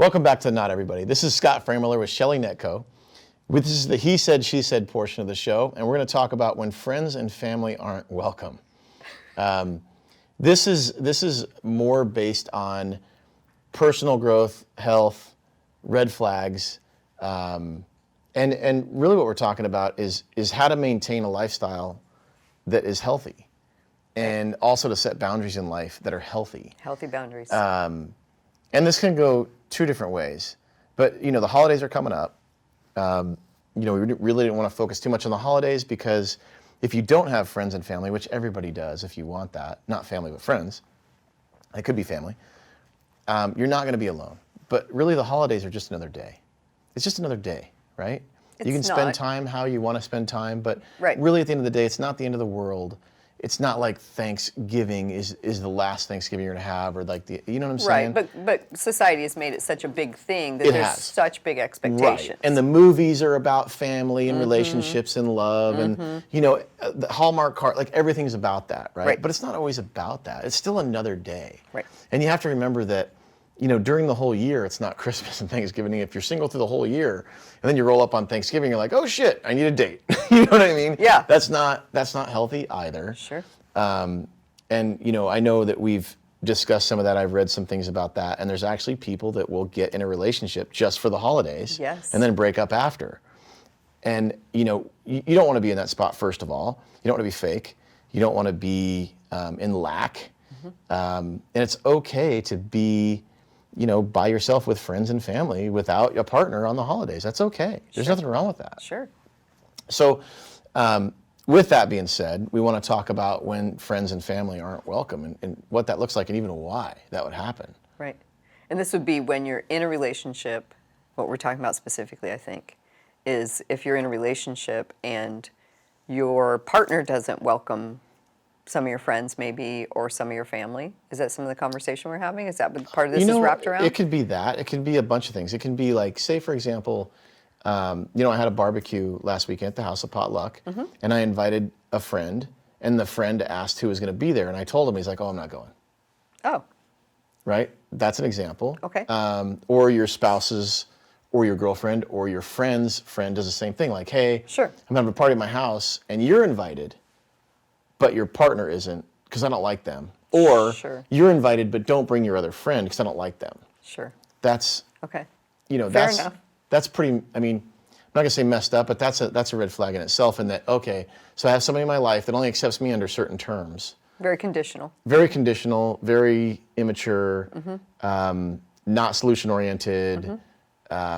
Welcome back to Not Everybody. This is Scott Freymuller with Shelley Netco. This is the He Said, She Said portion of the show, and we're going to talk about when friends and family aren't welcome. This is more based on personal growth, health, red flags, and really what we're talking about is how to maintain a lifestyle that is healthy, and also to set boundaries in life that are healthy. Healthy boundaries. And this can go two different ways. But, the holidays are coming up. We really didn't want to focus too much on the holidays because if you don't have friends and family, which everybody does if you want that, not family but friends, it could be family, you're not going to be alone. But really the holidays are just another day. It's just another day, right? You can spend time how you want to spend time, but really at the end of the day, it's not the end of the world. It's not like Thanksgiving is the last Thanksgiving you're going to have, or like you know what I'm saying? Right, but society has made it such a big thing that there's such big expectations. Right, and the movies are about family and relationships and love, and the Hallmark card, like everything's about that, right? But it's not always about that. It's still another day. Right. And you have to remember that, during the whole year, it's not Christmas and Thanksgiving. If you're single through the whole year, and then you roll up on Thanksgiving, you're like, oh shit, I need a date. You know what I mean? Yeah. That's not healthy either. Sure. And I know that we've discussed some of that. I've read some things about that, and there's actually people that will get in a relationship just for the holidays, and then break up after. And you don't want to be in that spot. First of all, you don't want to be fake. You don't want to be in lack. And it's okay to be by yourself with friends and family without a partner on the holidays. That's okay. There's nothing wrong with that. Sure. So with that being said, we want to talk about when friends and family aren't welcome and what that looks like and even why that would happen. Right. And this would be when you're in a relationship. What we're talking about specifically, I think, is if you're in a relationship and your partner doesn't welcome some of your friends maybe, or some of your family. Is that some of the conversation we're having? Is that what part of this is wrapped around? It could be that. It could be a bunch of things. It can be like, say for example, I had a barbecue last weekend at the house, a potluck, and I invited a friend, and the friend asked who was going to be there, and I told him, he's like, oh, I'm not going. Oh. Right? That's an example. Okay. Or your spouse's, or your girlfriend, or your friend's friend does the same thing. Like, hey, I'm having a party at my house, and you're invited, but your partner isn't, because I don't like them. Or you're invited, but don't bring your other friend because I don't like them. Sure. That's okay. Fair enough. That's pretty. I mean, I'm not gonna say messed up, but that's a red flag in itself. And that so I have somebody in my life that only accepts me under certain terms. Very conditional. Very conditional. Very immature. Not solution oriented.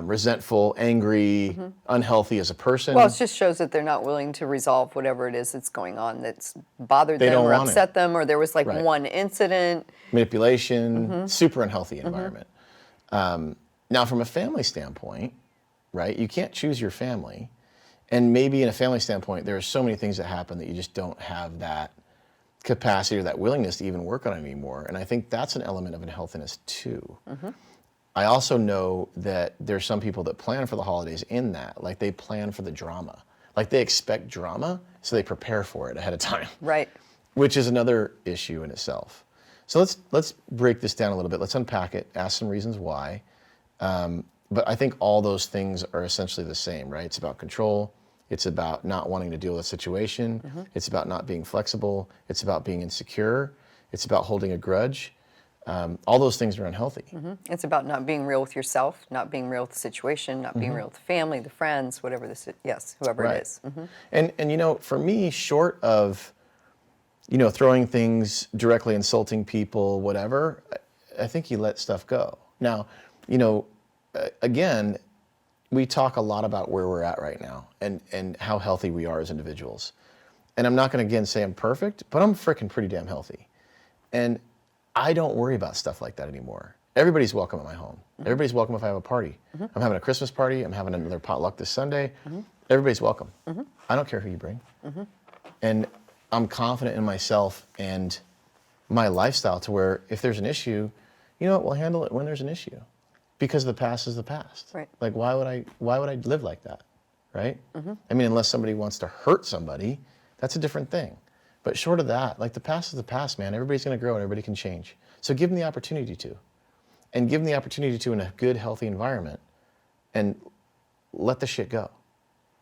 Resentful, angry, unhealthy as a person. Well, it just shows that they're not willing to resolve whatever it is that's going on that's bothered them or upset them, or there was one incident. Manipulation, super unhealthy environment. Now, from a family standpoint, right, you can't choose your family. And maybe in a family standpoint, there are so many things that happen that you just don't have that capacity or that willingness to even work on it anymore. And I think that's an element of unhealthiness too. I also know that there's some people that plan for the holidays in that, like they plan for the drama. Like they expect drama, so they prepare for it ahead of time. Right. Which is another issue in itself. So let's break this down a little bit. Let's unpack it, ask some reasons why. But I think all those things are essentially the same, right? It's about control. It's about not wanting to deal with a situation. It's about not being flexible. It's about being insecure. It's about holding a grudge. All those things are unhealthy. It's about not being real with yourself, not being real with the situation, not being real with the family, the friends, whatever this is, whoever it is. And for me, short of, throwing things directly insulting people, whatever, I think you let stuff go. Now, again, we talk a lot about where we're at right now and how healthy we are as individuals. And I'm not going to again say I'm perfect, but I'm freaking pretty damn healthy. And I don't worry about stuff like that anymore. Everybody's welcome at my home. Everybody's welcome if I have a party. I'm having a Christmas party. I'm having another potluck this Sunday. Everybody's welcome. I don't care who you bring. And I'm confident in myself and my lifestyle to where if there's an issue, we'll handle it when there's an issue. Because the past is the past. Right. Like why would I live like that? Right? I mean, unless somebody wants to hurt somebody, that's a different thing. But short of that, like the past is the past, man. Everybody's going to grow and everybody can change. So give them the opportunity to. and give them the opportunity to in a good, healthy environment, and let the shit go,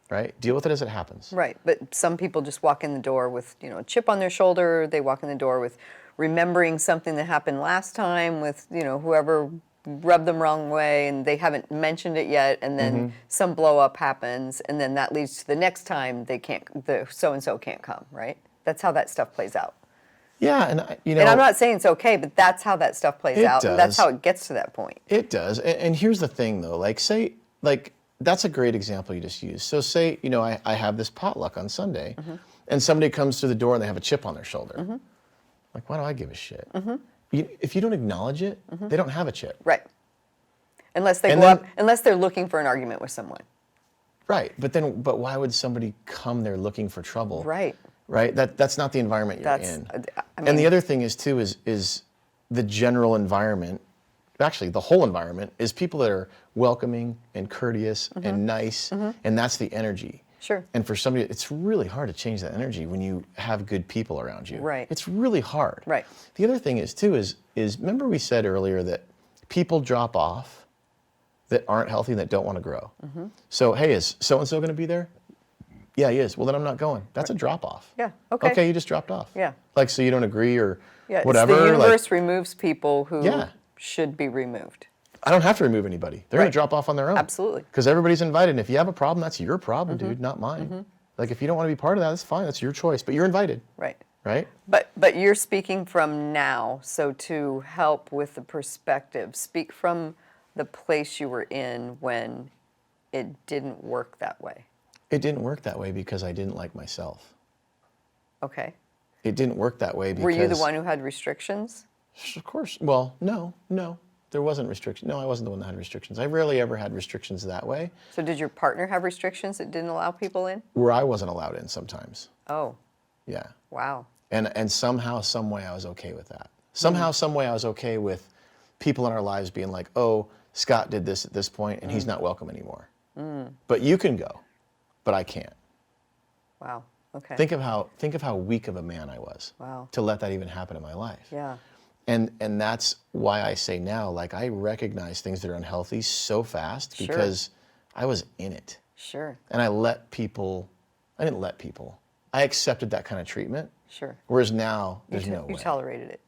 right? Deal with it as it happens. Right, but some people just walk in the door with, a chip on their shoulder. They walk in the door with remembering something that happened last time with, whoever rubbed them wrong way, and they haven't mentioned it yet, and then some blow up happens, and then that leads to the next time the so-and-so can't come, right? That's how that stuff plays out. Yeah, and And I'm not saying it's okay, but that's how that stuff plays out. does. And that's how it gets to that point. It does. And here's the thing, though. That's a great example you just used. So say, I have this potluck on Sunday, and somebody comes through the door and they have a chip on their shoulder. Like, why do I give a shit? If you don't acknowledge it, they don't have a chip. Right. Unless they're looking for an argument with someone. Right. But why would somebody come there looking for trouble? Right. Right? That's not the environment you're in. I mean, and the other thing is the general environment, actually the whole environment, is people that are welcoming and courteous and nice, and that's the energy. Sure. And for somebody, it's really hard to change that energy when you have good people around you. Right. It's really hard. Right. The other thing is remember we said earlier that people drop off that aren't healthy and that don't want to grow. So, hey, is so-and-so going to be there? Yeah, he is. Well, then I'm not going. That's a drop off. Yeah, okay. Okay, you just dropped off. Yeah. Like, so you don't agree or yeah, whatever. The universe removes people who Yeah. should be removed. I don't have to remove anybody. They're going to drop off on their own. Absolutely. Because everybody's invited. And if you have a problem, that's your problem, dude, not mine. Like, if you don't want to be part of that, that's fine. That's your choice. But you're invited. Right. Right? But you're speaking from now, so to help with the perspective, speak from the place you were in when it didn't work that way. It didn't work that way because I didn't like myself. Okay. It didn't work that way because... Were you the one who had restrictions? Of course. Well, no. There wasn't restrictions. No, I wasn't the one that had restrictions. I rarely ever had restrictions that way. So did your partner have restrictions that didn't allow people in? Where I wasn't allowed in sometimes. Oh. Yeah. Wow. And somehow, some way I was okay with that. Somehow, some way I was okay with people in our lives being like, oh, Scott did this at this point and he's not welcome anymore. But you can go, but I can't. Wow. Okay. Think of how weak of a man I was. Wow. To let that even happen in my life. Yeah. And that's why I say now, like, I recognize things that are unhealthy so fast because I was in it. Sure. And I didn't let people. I accepted that kind of treatment. Sure. Whereas now, there's no way. You tolerated it.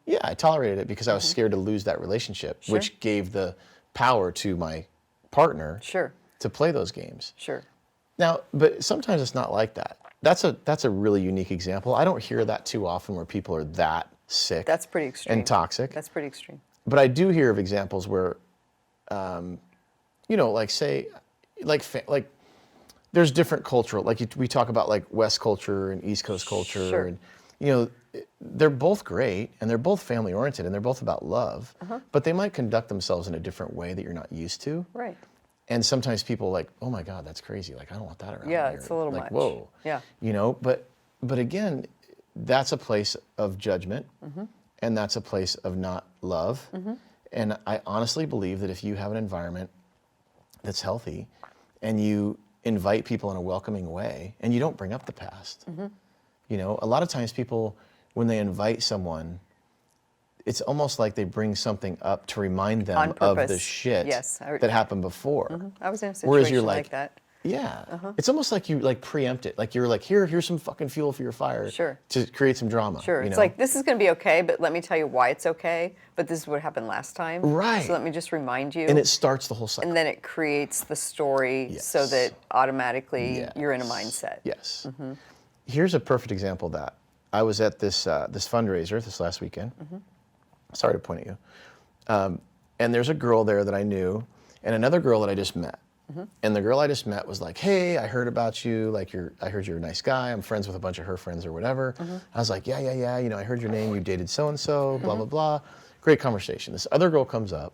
Yeah, I tolerated it because I was scared to lose that relationship, which gave the power to my partner to play those games. Sure. Now, but sometimes it's not like that. That's a really unique example. I don't hear that too often where people are that sick. That's pretty extreme. And toxic. That's pretty extreme. But I do hear of examples where, like say, like there's different cultural, like we talk about like West culture and East Coast culture, and they're both great and they're both family oriented and they're both about love, but they might conduct themselves in a different way that you're not used to. Right. And sometimes people are like, oh my God, that's crazy. Like, I don't want that around Yeah, here. it's a little like, much. Whoa. Yeah. But again, that's a place of judgment, and that's a place of not love. And I honestly believe that if you have an environment that's healthy and you invite people in a welcoming way and you don't bring up the past, a lot of times people, when they invite someone, it's almost like they bring something up to remind them of the shit that happened before. I was in a Whereas situation you're like that. Yeah. It's almost like you like preempt it. Like you're like, here's some fucking fuel for your fire to create some drama. Sure. It's like, this is going to be okay, but let me tell you why it's okay. But this is what happened last time. Right. So let me just remind you. And it starts the whole cycle. And then it creates the story so that automatically you're in a mindset. Yes. Here's a perfect example of that. I was at this fundraiser this last weekend. Sorry to point at you. And there's a girl there that I knew and another girl that I just met. And the girl I just met was like, hey, I heard about you. Like, I heard you're a nice guy. I'm friends with a bunch of her friends or whatever. I was like, yeah. I heard your name. You dated so-and-so, blah, blah, blah. Great conversation. This other girl comes up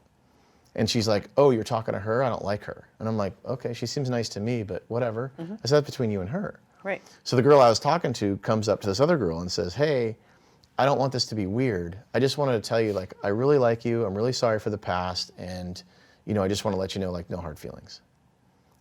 and she's like, oh, you're talking to her? I don't like her. And I'm like, okay, she seems nice to me, but whatever. I said, that's between you and her. Right. So the girl I was talking to comes up to this other girl and says, hey, I don't want this to be weird. I just wanted to tell you, like, I really like you. I'm really sorry for the past. And, I just want to let you know, like, no hard feelings.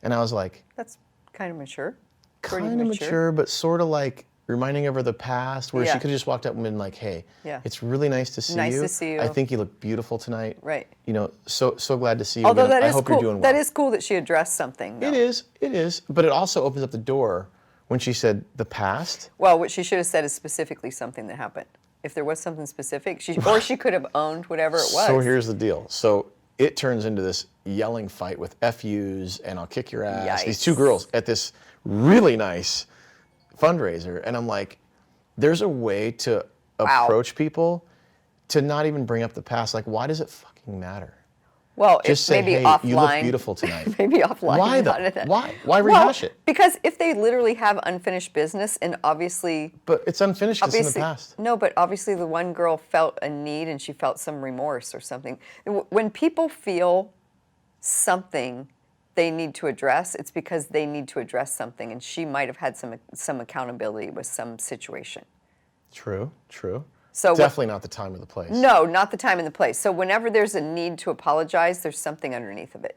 And I was like... That's kind of mature. Kind of mature, but sort of like reminding of her the past, where she Yeah. could have just walked up and been like, "Hey, Yeah. it's really nice to see Nice you. to see you. I think you look beautiful tonight. Right. You know, so glad to see you. Although again. that I is hope cool. you're doing well." That is cool that she addressed something. Though. It is, but it also opens up the door when she said the past. Well, what she should have said is specifically something that happened. If there was something specific, she could have owned whatever it was. So here's the deal. So it turns into this yelling fight with FUs and I'll kick your ass. These two Yikes. girls at this really nice fundraiser. And I'm like, there's a way to Wow. approach people to not even bring up the past. Like, why does it fucking matter? Well, Just it's say, maybe hey, offline. you look beautiful tonight. Maybe offline. Why not though? in it. Why? Why rehash it? Because if they literally have unfinished business, and obviously, But it's unfinished 'cause it's in the past. no, but obviously the one girl felt a need and she felt some remorse or something. When people feel something they need to address, it's because they need to address something, and she might have had some accountability with some situation. True. So Definitely not the time or the place. No, not the time and the place. So whenever there's a need to apologize, there's something underneath of it,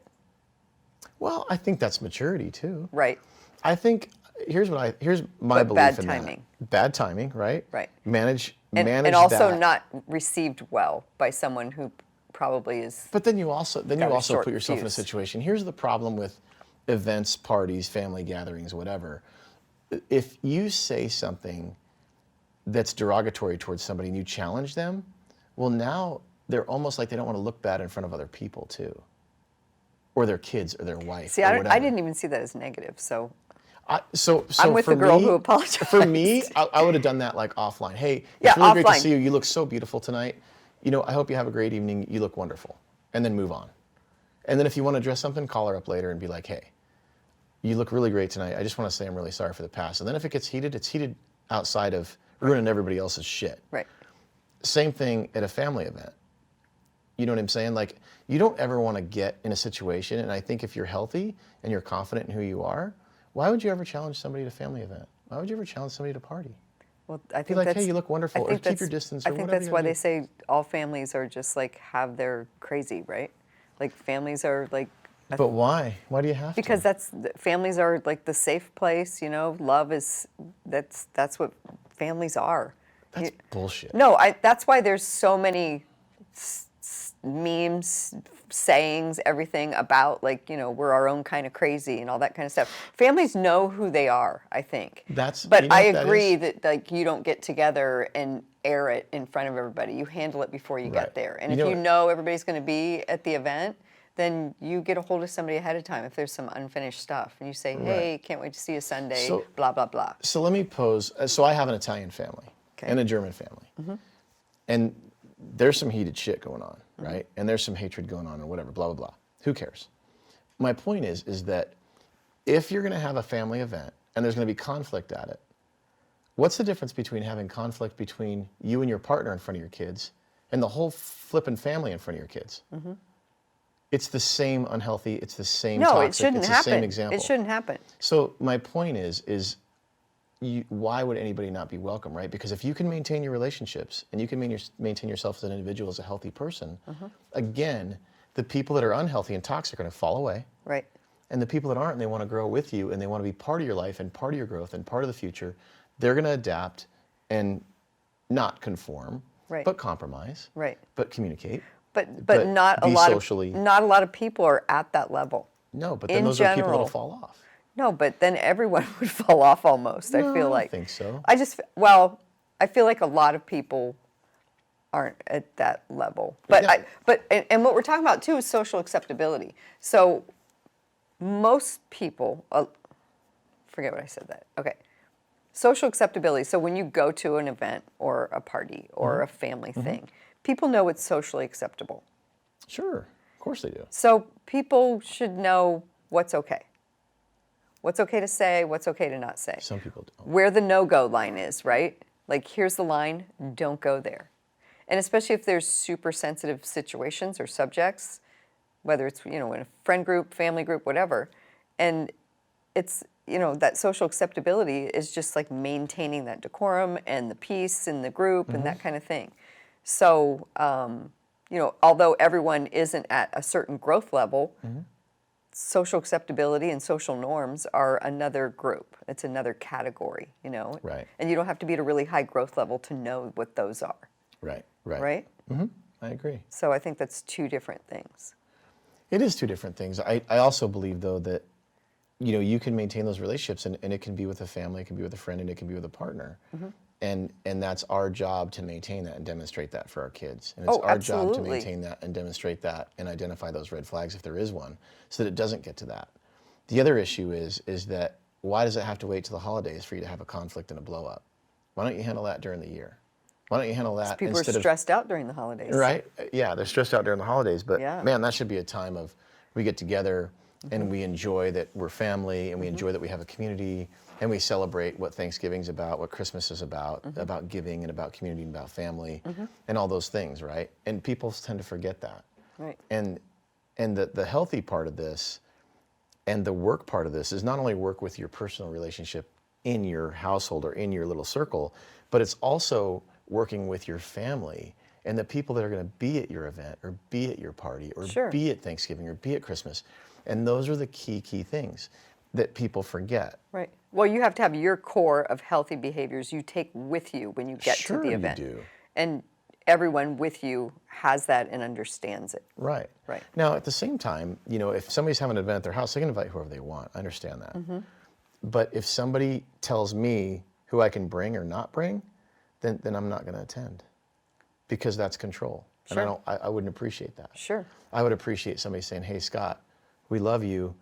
Well, I think that's maturity too. right? I think here's my But belief bad in timing. that. Bad timing, right? Right. Manage And also that. not received well by someone who probably is. But then you also got a short put yourself in a fuse. situation. Here's the problem with events, parties, family gatherings, whatever. If you say something that's derogatory towards somebody and you challenge them, well, now they're almost like they don't want to look bad in front of other people too, or their kids or their wife. See, or I whatever. didn't even see that as negative. So So I'm with for the girl me- who apologized. For me, I would have done that like offline. Hey, Yeah, it's really great to offline. see you. You look so beautiful tonight. You know, I hope you have a great evening. You look wonderful. And then move on. And then if you want to address something, call her up later and be like, hey, you look really great tonight. I just want to say I'm really sorry for the past. And then if it gets heated, it's heated outside of ruining everybody else's shit. right, Same thing at a family event. You know what I'm saying? Like, you don't ever want to get in a situation, and I think if you're healthy and you're confident in who you are, why would you ever challenge somebody at a family event? Why would you ever challenge somebody at a party? well, I think like, that's. hey, you look wonderful, I or think keep your that's- distance, I or think whatever that's you why gotta they do. say all families are just like have their crazy, right? Like families are like. But why? Why do you have Because to? families are like the safe place, you know. Love is that's what families are. That's bullshit. No, that's why there's so many memes, sayings, everything about like, you know, we're our own kind of crazy and all that kind of stuff. Families know who they are, I think. But you know I what that agree is? that like you don't get together and air it in front of everybody. You handle it before you Right. get there. And You if know you what- know everybody's going to be at the event, then you get a hold of somebody ahead of time if there's some unfinished stuff. And you say, hey, can't wait to see you Sunday, So- blah, blah, blah. So let me pose. So I have an Italian family Okay. and a German family. And there's some heated shit going on, right? And there's some hatred going on or whatever, blah, blah, blah. Who cares? My point is that if you're going to have a family event and there's going to be conflict at it, what's the difference between having conflict between you and your partner in front of your kids and the whole flippin' family in front of your kids? It's the same unhealthy, it's the same No, toxic, it shouldn't it's happen. the same example. It shouldn't happen. So my point is why would anybody not be welcome, right? Because if you can maintain your relationships and you can maintain yourself as an individual, as a healthy person, again, the people that are unhealthy and toxic are going to fall away. Right. And the people that aren't, and they want to grow with you and they want to be part of your life and part of your growth and part of the future, they're going to adapt and not conform, Right. but compromise, Right. but communicate. But not a be lot socially- of not a lot of people are at that level. No, but then In those are people general. that'll fall off. No, but then everyone would fall off almost. I No, feel I don't like. think so. I feel like a lot of people aren't at that level. But Yeah. and what we're talking about too is social acceptability. So most people forget what I said that. Okay. Social acceptability. So when you go to an event or a party or a family thing, people know it's socially acceptable. Sure, of course they do. So people should know what's okay. What's okay to say, what's okay to not say. Some people don't. Where the no-go line is, right? Like, here's the line, don't go there. And especially if there's super sensitive situations or subjects, whether it's, you know, in a friend group, family group, whatever. And it's, you know, that social acceptability is just like maintaining that decorum and the peace in the group and that kind of thing. So, you know, although everyone isn't at a certain growth level, social acceptability and social norms are another group. It's another category, you know? Right. And you don't have to be at a really high growth level to know what those are, Right. right? I agree. So I think that's two different things. It is two different things. I also believe, though, that, you know, you can maintain those relationships, and it can be with a family, it can be with a friend, and it can be with a partner. And that's our job to maintain that and demonstrate that for our kids. And it's our job to absolutely. maintain that and demonstrate that and identify those red flags if there is one, so that it doesn't get to that. The other issue is that why does it have to wait till the holidays for you to have a conflict and a blow up? Why don't you handle that during the year? Why don't you handle that People are instead of stressed out during the holidays. right? Yeah, they're stressed out during the holidays, but Yeah. man, that should be a time of we get together and we enjoy that we're family, and we enjoy that we have a community, and we celebrate what Thanksgiving's about, what Christmas is about giving and about community and about family and all those things, right? And people tend to forget that. Right. And the healthy part of this and the work part of this is not only work with your personal relationship in your household or in your little circle, but it's also working with your family and the people that are going to be at your event or be at your party or Sure. be at Thanksgiving or be at Christmas. And those are the key things that people forget. Right. Well, you have to have your core of healthy behaviors you take with you when you get Sure to the you event. do. And everyone with you has that and understands it. Right. Right. Now, at the same time, you know, if somebody's having an event at their house, they can invite whoever they want. I understand that. But if somebody tells me who I can bring or not bring, then I'm not going to attend, because that's control. Sure. And I wouldn't appreciate that. Sure. I would appreciate somebody saying, hey, Scott, we love you,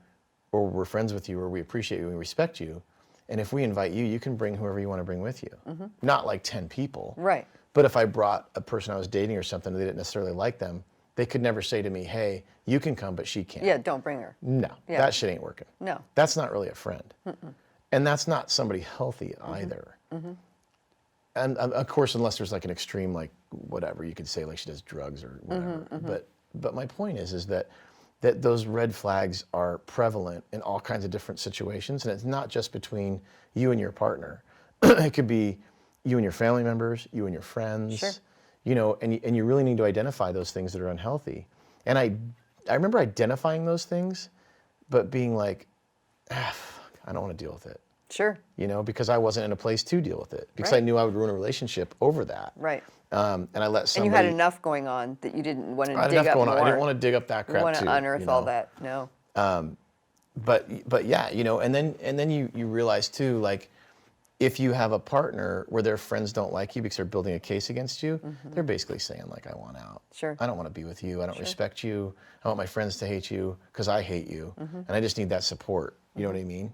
or we're friends with you, or we appreciate you, and we respect you. And if we invite you, you can bring whoever you want to bring with you. Not like 10 people. Right. But if I brought a person I was dating or something and they didn't necessarily like them, they could never say to me, hey, you can come, but she can't. Yeah, don't bring her. No, Yeah. that shit ain't working. No. That's not really a friend. And that's not somebody healthy either. And of course, unless there's like an extreme, like whatever, you could say like she does drugs or whatever. But my point is that those red flags are prevalent in all kinds of different situations. And it's not just between you and your partner. It could be you and your family members, you and your friends. Sure. You know, and you really need to identify those things that are unhealthy. And I remember identifying those things, but being like, fuck, I don't want to deal with it. Sure. You know, because I wasn't in a place to deal with it, because Right. I knew I would ruin a relationship over that. Right. And I let And somebody. you had enough going on that you didn't want to I had dig enough up going more. on. I didn't want to dig up that You crap want too. to unearth you all know? that. No. But yeah, you know, and then you realize too, like, if you have a partner where their friends don't like you because they're building a case against you, they're basically saying like, I want out. Sure. I don't want to be with you. I don't respect you. I want my friends to hate you because I hate you, and I just need that support. You know what I mean?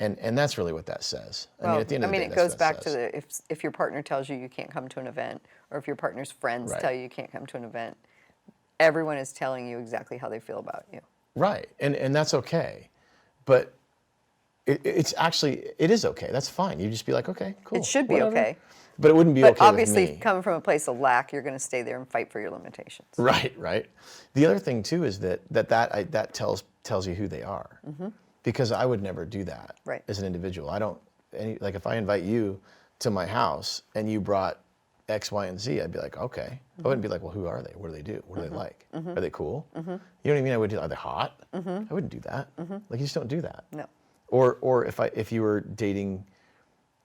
And that's really what that says. I mean, at the end of the day, it that's goes what back that to says. if your partner tells you you can't come to an event, or if your partner's friends Right. tell you you can't come to an event, everyone is telling you exactly how they feel about you. Right, and that's okay, but it is okay. That's fine. You just be like, okay, cool. It should be whatever. okay. But it wouldn't be But okay obviously, with me. coming from a place of lack, you're going to stay there and fight for your limitations. Right. The other thing too is that tells you who they are, because I would never do that Right. as an individual. I don't like if I invite you to my house and you brought X, Y, and Z, I'd be like, okay. I wouldn't be like, well, who are they? What do they do? What do they like? Are they cool? You know what I mean? Are they hot? I wouldn't do that. Like, you just don't do that. No. Or if you were dating,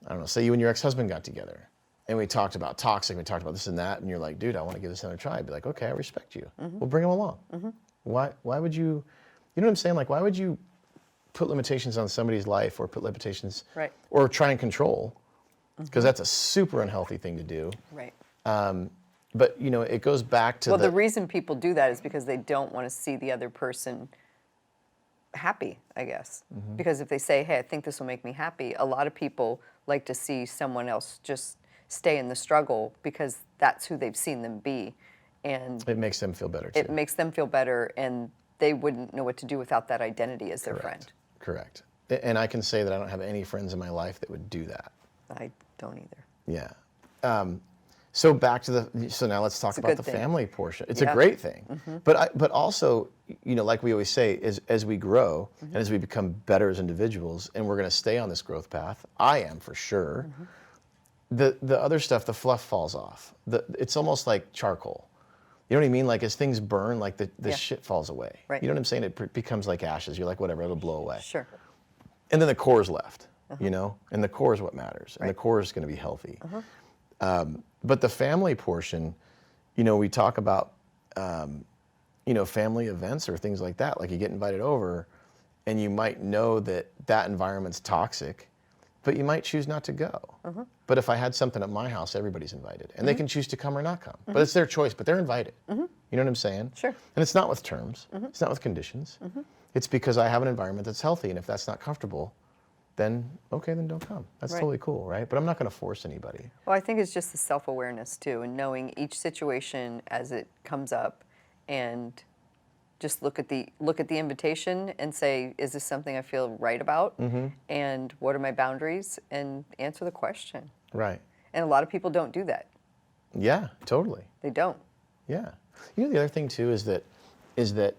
I don't know, say you and your ex-husband got together and we talked about toxic, we talked about this and that, and you're like, dude, I want to give this another try. I'd be like, okay, I respect you. We'll bring him along. Why would you know what I'm saying? Like, why would you put limitations on somebody's life, or put limitations, Right. or try and control? Because that's a super unhealthy thing to do. Right. But you know, it goes back to Well, the reason people do that is because they don't want to see the other person happy, I guess. Because if they say, hey, I think this will make me happy, a lot of people like to see someone else just stay in the struggle because that's who they've seen them be. And it makes them feel better too. it makes them feel better, and they wouldn't know what to do without that identity as their friend. Correct. And I can say that I don't have any friends in my life that would do that. I don't either. Yeah. So now let's talk a about good the thing. family portion. It's Yeah. a great thing. But also, you know, like we always say, as we grow and as we become better as individuals, and we're going to stay on this growth path, I am for sure, the other stuff, the fluff falls off. It's almost like charcoal. You know what I mean? Like as things burn, like the Yeah. shit falls away. Right. You know what I'm saying? It becomes like ashes. You're like, whatever, it'll blow away. Sure. And then the core is left, you know? And the core is what matters. And the Right. core is going to be healthy. But the family portion, you know, we talk about, you know, family events or things like that. Like you get invited over and you might know that that environment's toxic, but you might choose not to go. But if I had something at my house, everybody's invited. And they can choose to come or not come. But it's their choice, but they're invited. You know what I'm saying? Sure. And it's not with terms. It's not with conditions. It's because I have an environment that's healthy. And if that's not comfortable, then okay, then don't come. That's Right. totally cool, right? But I'm not going to force anybody. Well, I think it's just the self-awareness too, and knowing each situation as it comes up, and just look at the invitation and say, is this something I feel right about? And what are my boundaries? And answer the question. Right. And a lot of people don't do that. Yeah, totally. They don't. Yeah. You know, the other thing too is that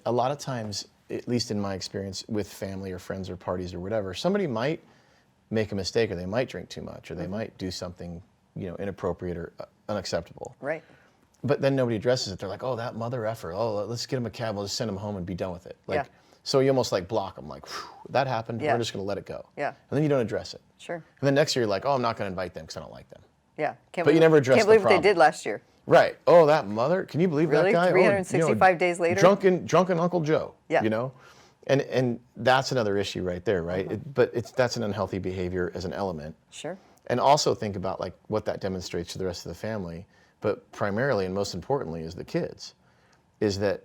a lot of times, at least in my experience with family or friends or parties or whatever, somebody might make a mistake or they might drink too much or they might do something, you know, inappropriate or unacceptable. Right. But then nobody addresses it. They're like, oh, that mother effer. Oh, let's get him a cab. We'll just send him home and be done with it. Like, Yeah. So you almost like block them. Like, that happened. Yeah. We're just going to let it go. Yeah. And then you don't address it. Sure. And then next year you're like, oh, I'm not going to invite them because I don't like them. Yeah. Can't But you believe- never addressed Can't believe the what they problem. did last year. Right. Oh, that mother. Can you believe Really? that guy? 365 days later? Drunken Uncle Joe. Yeah. You know? And that's another issue right there, right? That's an unhealthy behavior as an element. Sure. And also think about like what that demonstrates to the rest of the family, but primarily and most importantly is the kids, is that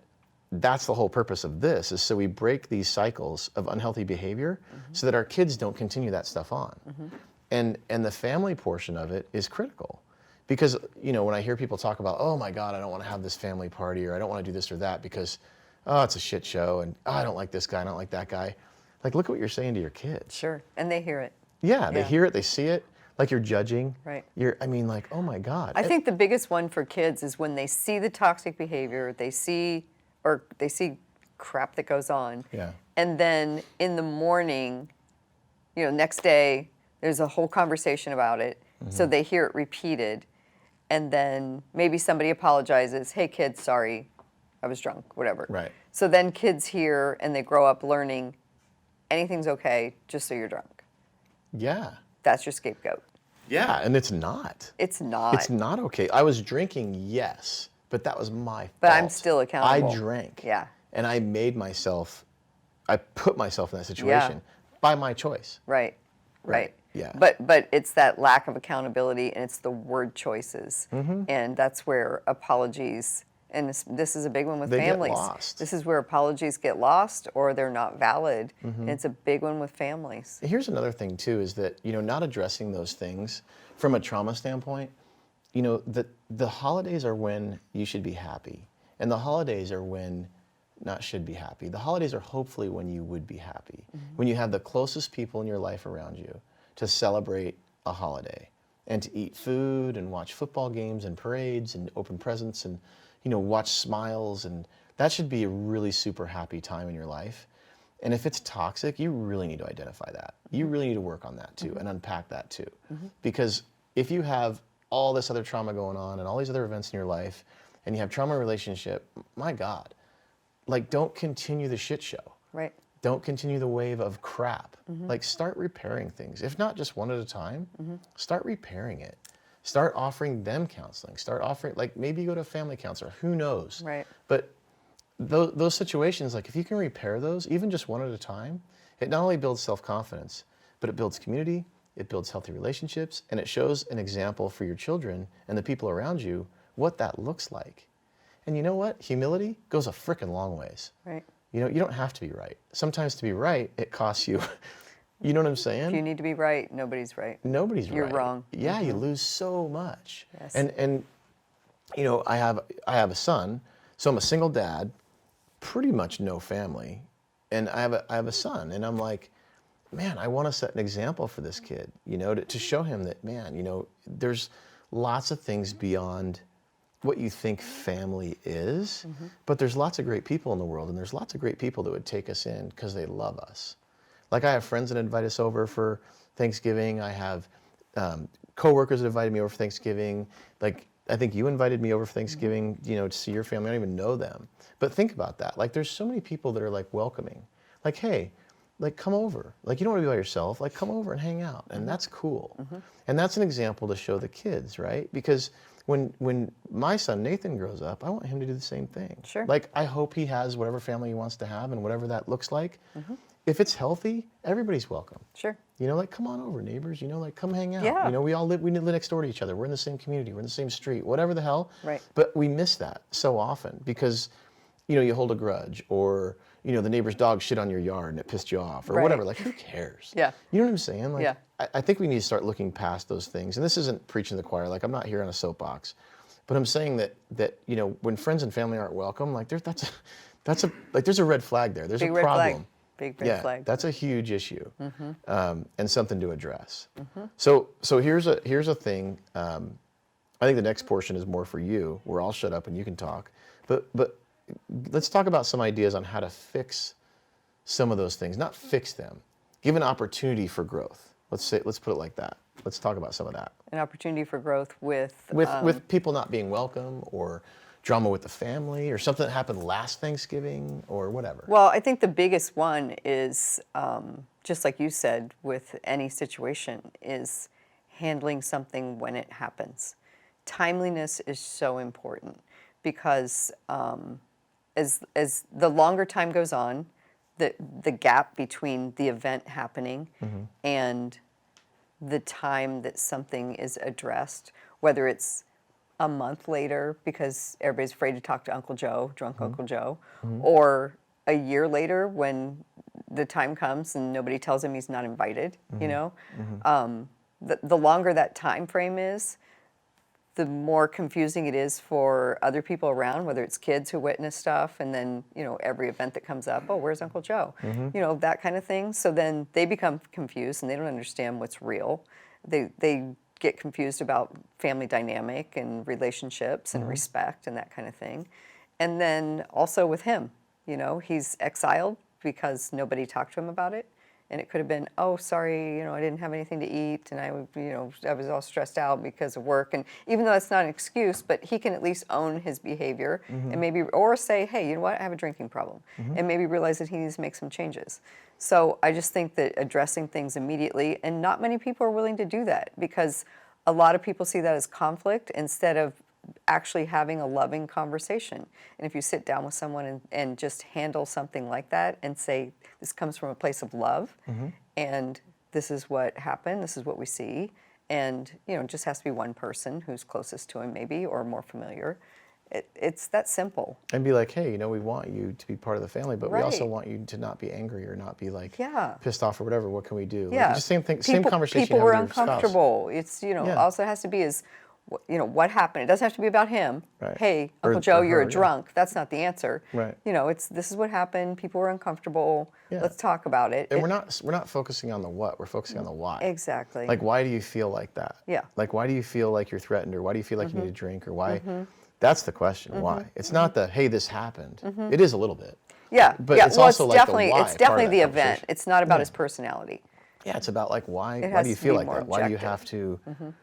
that's the whole purpose of this, is so we break these cycles of unhealthy behavior so that our kids don't continue that stuff on. And the family portion of it is critical. Because, you know, when I hear people talk about, oh my God, I don't want to have this family party, or I don't want to do this or that because, oh, it's a shit show, and oh, I don't like this guy, I don't like that guy. Like, look at what you're saying to your kids. Sure. And they hear it. Yeah, they Yeah. hear it, they see it, like you're judging. Right. I mean, like, oh my God. I think the biggest one for kids is when they see the toxic behavior, they see crap that goes on. Yeah. And then in the morning, you know, next day, there's a whole conversation about it. So they hear it repeated. And then maybe somebody apologizes, hey kids, sorry, I was drunk, whatever. Right. So then kids hear and they grow up learning anything's okay just so you're drunk. Yeah. That's your scapegoat. Yeah, and it's not. It's not. It's not okay. I was drinking, yes, but that was my fault. But I'm still accountable. I drank. Yeah. And I put myself in that situation by my choice. Right. Right. Yeah. But it's that lack of accountability, and it's the word choices, Mm-hmm. and that's where apologies. And this is a big one with They get families. lost. This is where apologies get lost, or they're not valid, Mm-hmm. and it's a big one with families. Here's another thing too, is that, you know, not addressing those things from a trauma standpoint, you know, the holidays are when you should be happy. And the holidays are when not should be happy. The holidays are hopefully when you would be happy. When you have the closest people in your life around you to celebrate a holiday and to eat food and watch football games and parades and open presents and, you know, watch smiles, and that should be a really super happy time in your life. And if it's toxic, you really need to identify that. You really need to work on that too and unpack that too. Because if you have all this other trauma going on and all these other events in your life and you have trauma in a relationship, my God, like don't continue the shit show. Right. Don't continue the wave of crap. Like start repairing things. If not just one at a time, start repairing it. Start offering them counseling. Start offering, like maybe you go to a family counselor, who knows? Right. But those situations, like if you can repair those, even just one at a time, it not only builds self-confidence, but it builds community, it builds healthy relationships, and it shows an example for your children and the people around you what that looks like. And you know what? Humility goes a frickin' long ways. Right. You know, you don't have to be right. Sometimes to be right, it costs you. You know what I'm saying? If you need to be right, nobody's right. Nobody's You're right. wrong. Yeah, you lose so much. Yes. And you know, I have a son, so I'm a single dad, pretty much no family, and I have a son, and I'm like, man, I want to set an example for this kid, you know, to show him that, man, you know, there's lots of things beyond what you think family is, but there's lots of great people in the world, and there's lots of great people that would take us in because they love us. Like I have friends that invite us over for Thanksgiving. I have coworkers that invited me over for Thanksgiving. Like I think you invited me over for Thanksgiving, to see your family. I don't even know them. But think about that. Like, there's so many people that are like welcoming. Like, hey, like, come over. Like, you don't want to be by yourself. Like, come over and hang out. And that's cool. And that's an example to show the kids, right? Because when my son Nathan grows up, I want him to do the same thing. Sure. Like, I hope he has whatever family he wants to have and whatever that looks like. If it's healthy, everybody's welcome. Sure. Like, come on over, neighbors. Like, come hang out. Yeah. We live next door to each other. We're in the same community. We're in the same street. Whatever the hell. Right. But we miss that so often because, you hold a grudge, or the neighbor's dog shit on your yard and it pissed you off, or Right. whatever. Like, who cares? Yeah. You know what I'm saying? Like, Yeah. I think we need to start looking past those things. And this isn't preaching to the choir. Like, I'm not here on a soapbox, but I'm saying that when friends and family aren't welcome, like, there's a red flag there. There's Big a red problem. flag. Big red flag. That's a huge issue, and something to address. So here's a thing. I think the next portion is more for you, where I'll shut up and you can talk. But let's talk about some ideas on how to fix some of those things. Not fix them. Give an opportunity for growth. Let's put it like that. Let's talk about some of that. An opportunity for growth with People not being welcome, or drama with the family, or something that happened last Thanksgiving, or whatever. Well, I think the biggest one is, just like you said, with any situation, is handling something when it happens. Timeliness is so important because as the longer time goes on, the gap between the event happening and the time that something is addressed, whether it's a month later because everybody's afraid to talk to Uncle Joe, drunk Uncle Joe, or a year later when the time comes and nobody tells him he's not invited, the longer that time frame is, the more confusing it is for other people around, whether it's kids who witness stuff and then, every event that comes up, oh, where's Uncle Joe? That kind of thing. So then they become confused and they don't understand what's real. They get confused about family dynamic and relationships and respect and that kind of thing. And then also with him, he's exiled because nobody talked to him about it. And it could have been, oh, sorry, I didn't have anything to eat, and I was all stressed out because of work. And even though that's not an excuse, but he can at least own his behavior and maybe, or say, hey, you know what, I have a drinking problem, and maybe realize that he needs to make some changes. So I just think that addressing things immediately, and not many people are willing to do that because a lot of people see that as conflict instead of actually having a loving conversation. And if you sit down with someone and just handle something like that and say, this comes from a place of love, and this is what happened, this is what we see, and it just has to be one person who's closest to him maybe, or more familiar. It's that simple. And be like, hey, we want you to be part of the family, but we also Right. want you to not be angry or not be like Yeah. pissed off or whatever. What can we do? Yeah. Like, just same thing, same conversation. People you were have with your spouse. uncomfortable. It's, Yeah. also has to be is, what happened? It doesn't have to be about him. Right. Hey, Or- Uncle Joe, or you're her, a yeah. drunk. That's not the answer. Right. This is what happened. People were uncomfortable. Yeah. Let's talk about it. And we're not focusing on the what, we're focusing on the why. Exactly. Like, why do you feel like that? Yeah. Like, why do you feel like you're threatened, or why do you feel like you need a drink, or why? That's the question. Why? It's not the, hey, this happened. It is a little bit. Yeah. But yeah. it's well, also it's like definitely the why it's definitely part of the that event. conversation. It's not about Yeah. his personality. Yeah, it's about like why has do you to feel be like more that? Why do you objective. have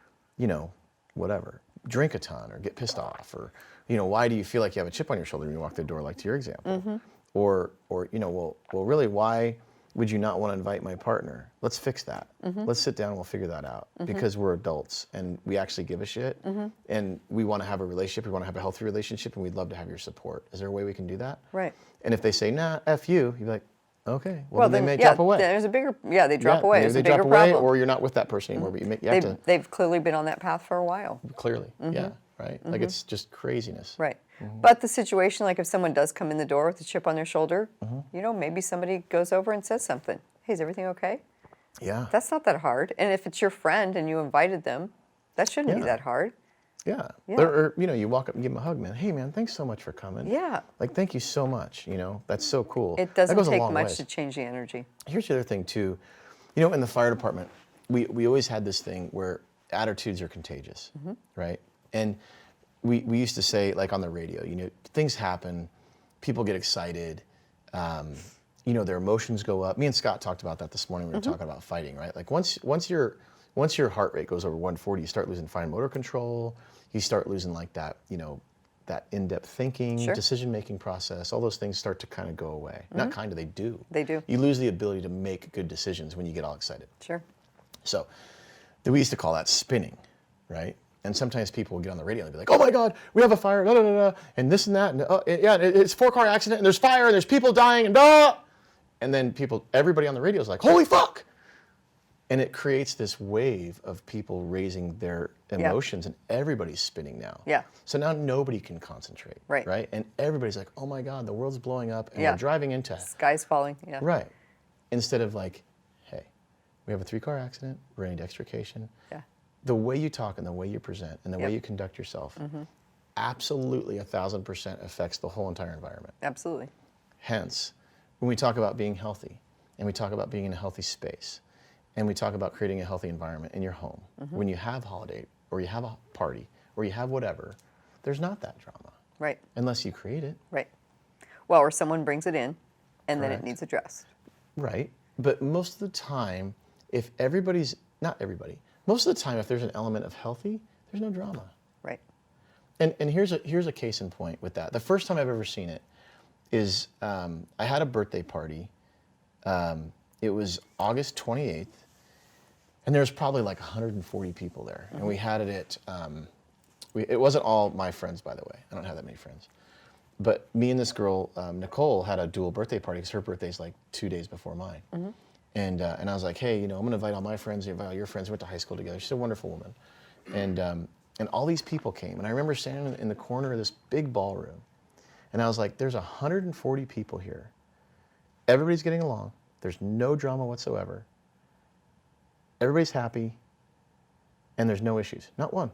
to, whatever, drink a ton or get pissed off, or why do you feel like you have a chip on your shoulder when you walk through the door, like to your example, or well, really, why would you not want to invite my partner? Let's fix that. Let's sit down and we'll figure that out because we're adults and we actually give a shit and we want to have a relationship. We want to have a healthy relationship and we'd love to have your support. Is there a way we can do that? Right. And if they say, nah, F you, you'd be like, okay, well then they may drop away. There's a bigger, they drop away. Maybe There's they a bigger drop away, problem. or you're not with that person anymore. But you have to They've clearly been on that path for a while. clearly, yeah, right. Like it's just craziness. Right. But the situation, like if someone does come in the door with a chip on their shoulder, maybe somebody goes over and says something. Hey, is everything okay? Yeah. That's not that hard. And if it's your friend and you invited them, that shouldn't be Yeah. that hard. Yeah. Yeah. Or you walk up and give them a hug, man. Hey, man, thanks so much for coming. Yeah. Like, thank you so much. That's so cool. It That doesn't goes a take long much ways. to change the energy. Here's the other thing too. In the fire department, we always had this thing where attitudes are contagious, right? And we used to say, like on the radio, things happen, people get excited, their emotions go up. Me and Scott talked about that this morning. We were talking about fighting, right? Like once once your heart rate goes over 140, you start losing fine motor control. You start losing like that, that in-depth thinking, Sure. decision-making process. All those things start to kind of go away. Not kind of, they do. They do. You lose the ability to make good decisions when you get all excited. Sure. So we used to call that spinning, right? And sometimes people would get on the radio and be like, oh my God, we have a fire, da, da, da, da, and this and that, and it's a 4-car accident, and there's fire, and there's people dying, and da! And then everybody on the radio is like, holy fuck! And it creates this wave of people raising their emotions, and everybody's spinning now. Yeah. So now nobody can concentrate, right? And everybody's like, oh my God, the world's blowing up, and Yeah. we're driving into Sky's falling. Yeah. Right. Instead of like, hey, we have a 3-car accident, we're in extrication. Yeah. The way you talk and the way you present and the way Yep. you conduct yourself absolutely 1,000% affects the whole entire environment. Absolutely. Hence, when we talk about being healthy and we talk about being in a healthy space and we talk about creating a healthy environment in your home, when you have holiday or you have a party or you have whatever, there's not that drama. Right. Unless you create it. Right. Well, or someone brings it in and then it Correct. needs addressed. Right. But most of the time, not everybody, most of the time if there's an element of healthy, there's no drama. Right. And here's a case in point with that. The first time I've ever seen it is I had a birthday party. It was August 28th, and there was probably like 140 people there. And we had it at, it wasn't all my friends, by the way. I don't have that many friends. But me and this girl, Nicole, had a dual birthday party because her birthday's like 2 days before mine. And I was like, hey, I'm going to invite all my friends, you invite all your friends. We went to high school together. She's a wonderful woman. And all these people came. And I remember standing in the corner of this big ballroom. And I was like, there's 140 people here. Everybody's getting along. There's no drama whatsoever. Everybody's happy. And there's no issues. Not one.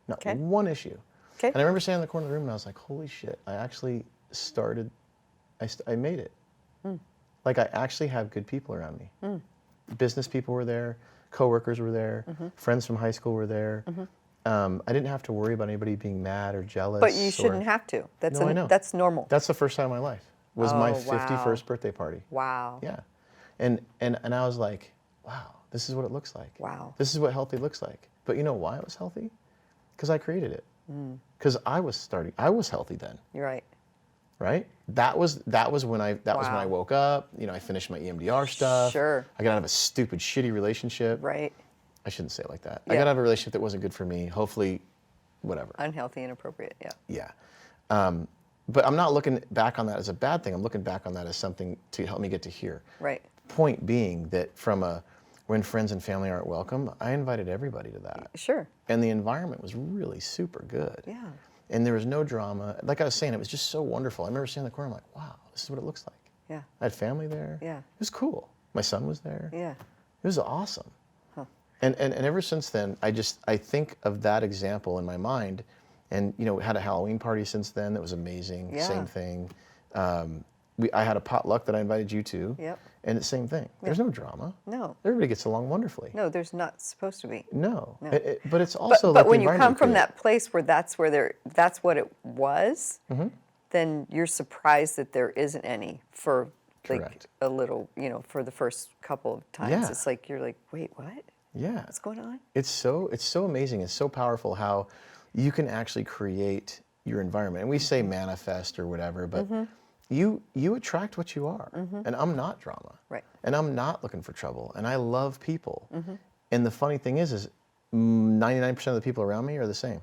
Not Okay. one issue. Okay. And I remember standing in the corner of the room and I was like, holy shit, I actually started, I made it. Like I actually have good people around me. Business people were there, coworkers were there, friends from high school were there. I didn't have to worry about anybody being mad or jealous. But you shouldn't have to. That's No, I know. that's normal. That's the first time in my life. Was my Oh, wow. 51st birthday party. Wow. Yeah. And I was like, wow, this is what it looks like. Wow. This is what healthy looks like. But you know why it was healthy? Because I created it. Because I was healthy then. You're right. Right? That was when I Wow. woke up. I finished my EMDR stuff. Sure. I got out of a stupid, shitty relationship. Right. I shouldn't say it like that. I Yeah. got out of a relationship that wasn't good for me. Hopefully, whatever. Unhealthy, inappropriate. Yeah. Yeah. But I'm not looking back on that as a bad thing. I'm looking back on that as something to help me get to here. Right. Point being that when friends and family aren't welcome, I invited everybody to that. Sure. And the environment was really super good. Yeah. And there was no drama. Like I was saying, it was just so wonderful. I remember standing in the corner, I'm like, wow, this is what it looks like. Yeah. I had family there. Yeah. It was cool. My son was there. Yeah. It was awesome. And ever since then, I think of that example in my mind. And, had a Halloween party since then that was amazing. Yeah. Same thing. I had a potluck that I invited you to. Yep. And it's same thing. There's no drama. No. Everybody gets along wonderfully. No, there's not supposed to be. No. No. But it's also But like when the you come environment from created. that place where that's what it was, then you're surprised that there isn't any for like Correct. a little, for the first couple of times. Yeah. It's like you're like, wait, what? Yeah. What's going on? It's so amazing. It's so powerful how you can actually create your environment. And we say manifest or whatever, but you attract what you are. And I'm not drama. Right. And I'm not looking for trouble. And I love people. And the funny thing is 99% of the people around me are the same.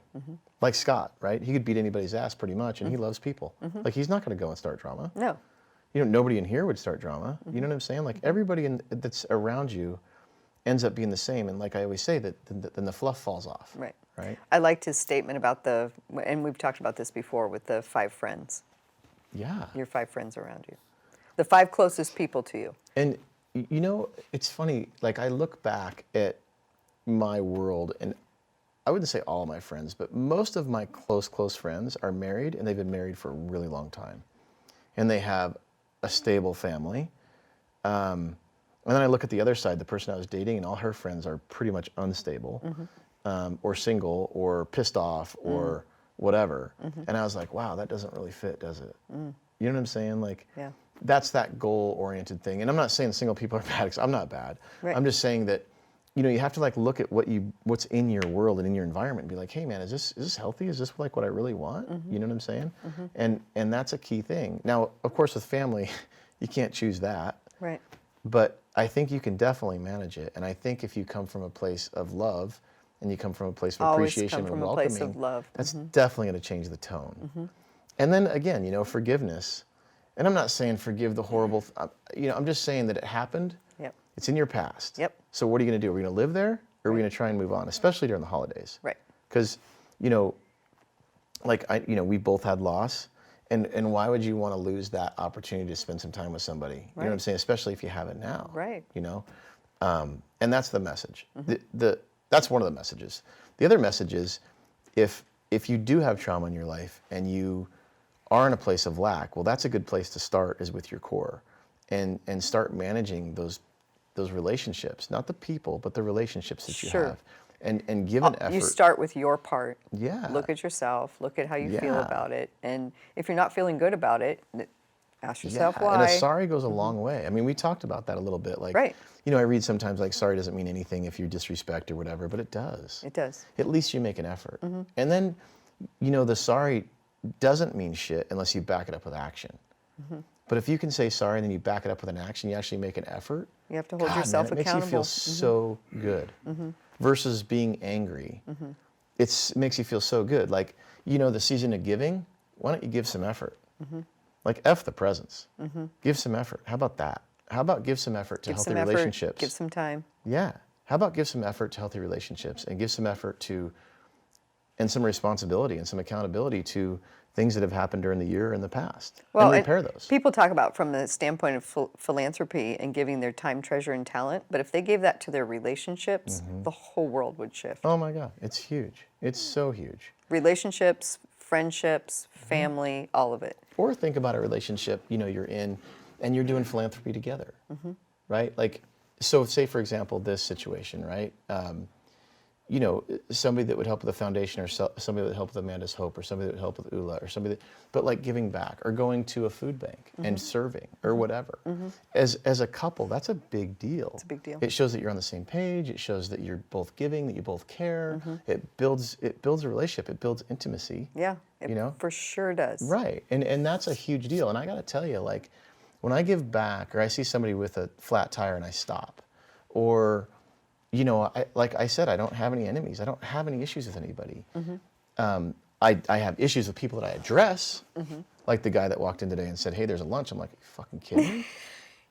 Like Scott, right? He could beat anybody's ass pretty much, and he loves people. Like he's not going to go and start drama. No. Nobody in here would start drama. You know what I'm saying? Like everybody that's around you ends up being the same. And like I always say, then the fluff falls off. Right. Right? I liked his statement about and we've talked about this before with the 5 friends, Yeah. your 5 friends around you, the 5 closest people to you. And it's funny, like I look back at my world, and I wouldn't say all of my friends, but most of my close friends are married, and they've been married for a really long time. And they have a stable family. And then I look at the other side, the person I was dating, and all her friends are pretty much unstable, or single, or pissed off, or whatever. And I was like, wow, that doesn't really fit, does it? You know what I'm saying? Like, Yeah. that's that goal-oriented thing. And I'm not saying single people are bad, because I'm not bad. Right. I'm just saying that you have to like look at what's in your world and in your environment and be like, hey man, is this healthy? Is this like what I really want? You know what I'm saying? And that's a key thing. Now, of course, with family, you can't choose that. Right. But I think you can definitely manage it. And I think if you come from a place of love and you come from a place of Always appreciation come and from a welcoming, place of love. that's definitely going to change the tone. And then again, forgiveness. And I'm not saying forgive the horrible, I'm just saying that it happened. Yep. It's in your past. Yep. So what are you going to do? Are we going to live there or are we going to try and move on, especially during the holidays? Right. Because, we both had loss. And why would you want to lose that opportunity to spend some time with somebody? You know what I'm saying? Especially if you have it now. Right. And that's the message. That's one of the messages. The other message is if you do have trauma in your life and you are in a place of lack, well, that's a good place to start is with your core and start managing those relationships, not the people, but the relationships that you have. And give an effort. You start with your part. Yeah. Look at yourself. Look at how you feel Yeah. about it. And if you're not feeling good about it, ask yourself why. And a sorry goes a long way. I mean, we talked about that a little bit. Like, Right. I read sometimes like sorry doesn't mean anything if you disrespect or whatever, but it does. It does. At least you make an effort. And then, the sorry doesn't mean shit unless you back it up with action. But if you can say sorry and then you back it up with an action, you actually make an effort. You have to hold God, yourself man, it accountable. makes you feel so good. Versus being angry. It makes you feel so good. Like, the season of giving, why don't you give some effort? Like, F the presents. Give some effort. How about that? How about give some effort to Give healthy some effort, relationships? give some time. Yeah. How about give some effort to healthy relationships and give some effort to, and some responsibility and some accountability to things that have happened during the year in the past and repair those. People talk about from the standpoint of philanthropy and giving their time, treasure, and talent, but if they gave that to their relationships, the whole world would shift. Oh my God, it's huge. It's so huge. Relationships, friendships, family, all of it. Or think about a relationship, you're in and you're doing philanthropy together, right? Like, so say for example, this situation, right? Somebody that would help with the foundation or somebody that would help with Amanda's Hope or somebody that would help with ULA or somebody but like giving back or going to a food bank and serving or whatever. As a couple, that's a big deal. It's a big deal. It shows that you're on the same page. It shows that you're both giving, that you both care. It builds a relationship. It builds intimacy. Yeah, it for sure does. Right, and that's a huge deal. And I got to tell you, like, when I give back or I see somebody with a flat tire and I stop, or like I said, I don't have any enemies. I don't have any issues with anybody. I have issues with people that I address, like the guy that walked in today and said, hey, there's a lunch. I'm like, you fucking kidding me?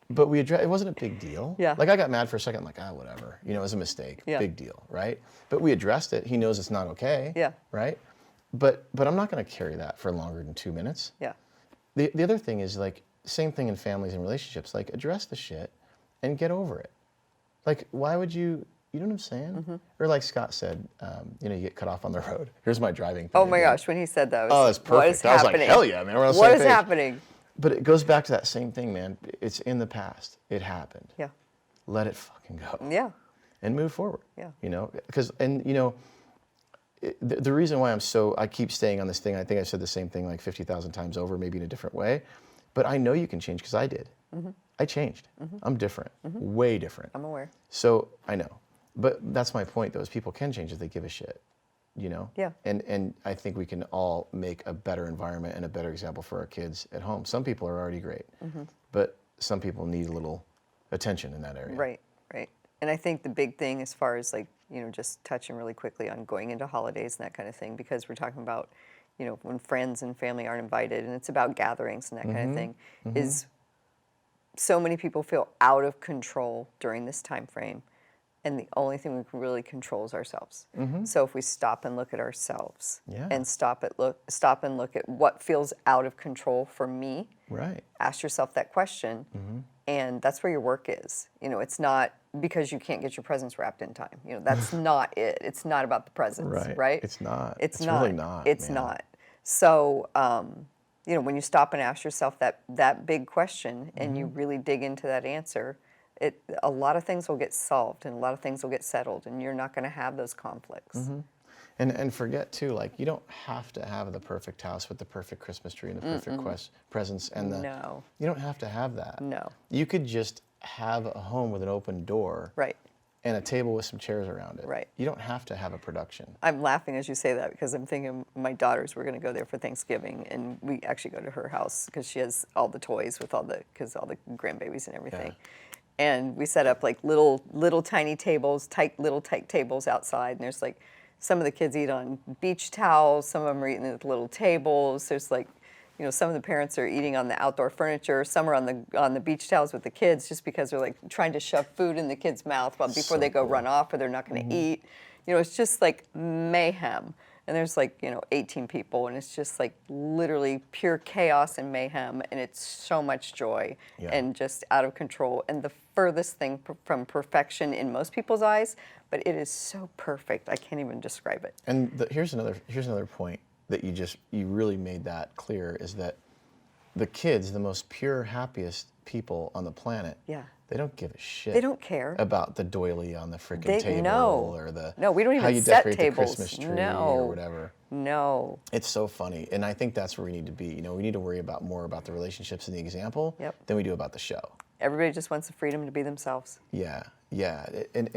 But it wasn't a big deal. Yeah. Like I got mad for a second. I'm like, whatever. It was a mistake. Yeah. Big deal, right? But we addressed it. He knows it's not okay. Yeah. Right? But I'm not going to carry that for longer than 2 minutes. Yeah. The other thing is like, same thing in families and relationships. Like address the shit and get over it. Like, why would you know what I'm saying? Or like Scott said, you get cut off on the road. Here's my driving thing. Oh my gosh, when he said that, that's perfect. what is I was happening? like, hell yeah, man. We're on the What same is page. happening? But it goes back to that same thing, man. It's in the past. It happened. Yeah. Let it fucking go. Yeah. And move forward. Yeah. Because, the reason why I keep staying on this thing, I think I said the same thing like 50,000 times over, maybe in a different way, but I know you can change because I did. I changed. I'm different, way different. I'm aware. So I know. But that's my point, though, is people can change if they give a shit, Yeah. And I think we can all make a better environment and a better example for our kids at home. Some people are already great, but some people need a little attention in that area. Right, right. And I think the big thing as far as like, just touching really quickly on going into holidays and that kind of thing, because we're talking about, when friends and family aren't invited and it's about gatherings and that kind of thing, is so many people feel out of control during this time frame. And the only thing we can really control is ourselves. So if we stop and look at ourselves and stop and look at what feels out of control for me, Right. ask yourself that question. And that's where your work is. It's not because you can't get your presents wrapped in time. That's not it. It's not about the presents, right? It's not. It's not. Really not. It's man. not. So, when you stop and ask yourself that big question and you really dig into that answer, a lot of things will get solved and a lot of things will get settled, and you're not going to have those conflicts. And forget too, like you don't have to have the perfect house with the perfect Christmas tree and the perfect presents and you don't have to have that. No. You could just have a home with an open door. Right. and a table with some chairs around it. Right. You don't have to have a production. I'm laughing as you say that because I'm thinking my daughters were going to go there for Thanksgiving, and we actually go to her house because she has all the toys with all the grandbabies and everything. Yeah. And we set up like little tiny tables, tight tables outside, and there's like some of the kids eat on beach towels, some of them are eating at little tables. There's like, you know, some of the parents are eating on the outdoor furniture, some are on the beach towels with the kids just because they're like trying to shove food in the kids' mouth before So they go cool. run off or they're not going to eat. You know, it's just like mayhem. And there's like, you know, 18 people, and it's just like literally pure chaos and mayhem, and it's so much joy Yeah. and just out of control. And the furthest thing from perfection in most people's eyes, but it is so perfect. I can't even describe it. And here's another point that you really made that clear, is that the kids, the most pure, happiest people on the planet, Yeah. they don't give a shit. They don't care. about the doily on the freaking They table no. or the No, we don't how even you set decorate tables. the Christmas tree No. or whatever. No. It's so funny, and I think that's where we need to be. You know, we need to worry more about the relationships and the example Yep. than we do about the show. Everybody just wants the freedom to be themselves. Yeah, yeah, and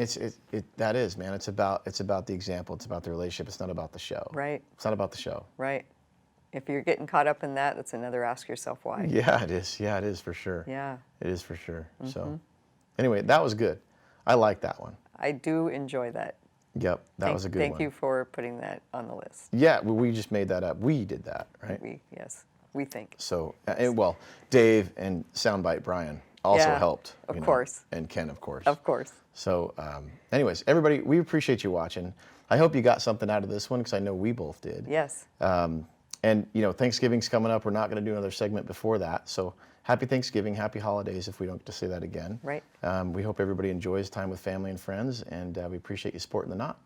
that is, man. It's about the example. It's about the relationship. It's not about the show. Right. It's not about the show. Right. If you're getting caught up in that, that's another ask yourself why. Yeah, it is. Yeah, it is for sure. Yeah. It is for sure. So, anyway, that was good. I like that one. I do enjoy that. Yep, that was a good one. Thank you for putting that on the list. Yeah, we just made that up. We did that, right? We think. So, well, Dave and Soundbite Brian also Yeah, helped. of you know, course. And Ken, of course. Of course. So, anyways, everybody, we appreciate you watching. I hope you got something out of this one, because I know we both did. Yes. And, you know, Thanksgiving's coming up. We're not going to do another segment before that. So, happy Thanksgiving, happy holidays, if we don't get to say that again. Right. We hope everybody enjoys time with family and friends, and we appreciate you sporting the knot.